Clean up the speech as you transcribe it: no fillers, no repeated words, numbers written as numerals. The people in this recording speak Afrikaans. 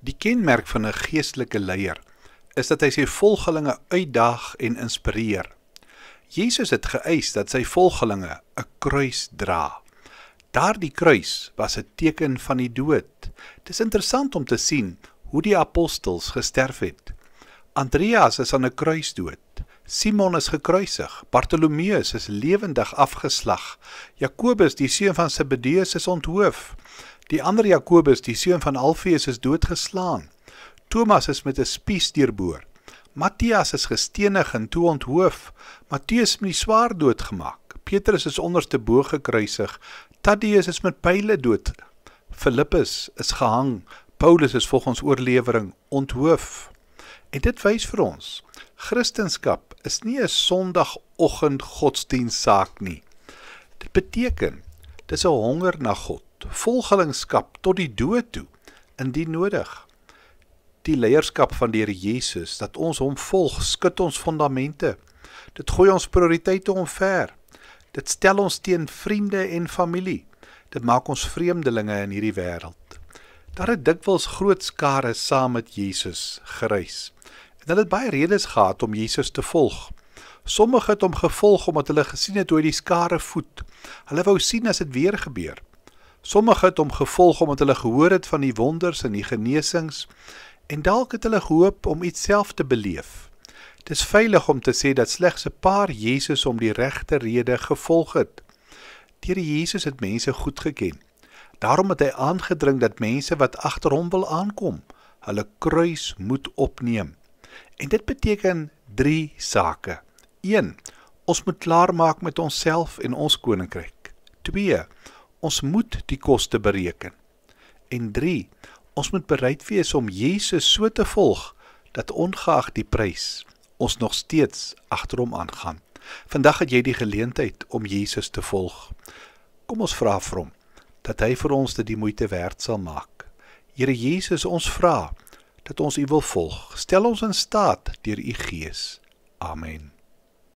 Die kenmerk van 'n geestelike leier is dat hy sy volgelinge uitdaag en inspireer. Jesus het geëis dat sy volgelinge 'n kruis dra. Daardie kruis was 'n teken van die dood. Dit is interessant om te sien hoe die apostels gesterf het. Andreas is aan 'n kruis dood. Simon is gekruisig. Bartolomeus is lewendig afgeslag. Jakobus, die seun van Zebedeus, is onthoof. Die ander Jakobus, die seun van Alfeus, is doodgeslaan. Thomas is met 'n spies deurboor. Matthias is gestenig en toe onthoof. Matteus met die swaard doodgemaak. Petrus is onderstebo gekruisig. Thaddeus is met pyle dood. Filippus is gehang. Paulus is volgens oorlewering onthoof. En dit wys vir ons, Christendom is nie 'n Sondagoggend godsdienstsaak nie. Dit beteken, dis 'n honger na God, volgelingskap tot die dood toe, indien nodig. Die leierskap van die Here Jesus, dat ons hom volg, skud ons fondamente. Dit gooi ons prioriteite omver. Dit stel ons teen vriende en familie. Dit maak ons vreemdelinge in hierdie wêreld. Daar het dikwels groot skare saam met Jesus gereis. En hulle het baie redes gehad om Jesus te volg. Sommige het hom gevolg omdat hulle gesien het hoe hy die skare voed. Hulle wou sien as dit weer gebeur. Sommige het hom gevolg omdat hulle gehoor het van die wonders en die genesings, en dalk het hulle gehoop om iets self te beleef. Het is veilig om te sê dat slegs 'n paar Jesus om die regte rede gevolg het. Die Here Jesus het mense goed geken. Daarom het hy aangedring dat mense wat agter hom wil aankom, hulle kruis moet opneem. En dit beteken 3 sake. 1. Ons moet klaarmaak met onsself en ons koninkryk. 2. Ons moet die koste bereken. En 3. Ons moet bereid wees om Jesus so te volg, dat ongeag die prys, ons nog steeds agter hom aangaan. Vandag het jy die geleentheid om Jesus te volg. Kom ons vra vir hom, dat hy vir ons dit die moeite werd sal maak. Here Jesus, ons vra, dat ons u wil volg. Stel ons in staat deur u Gees. Amen.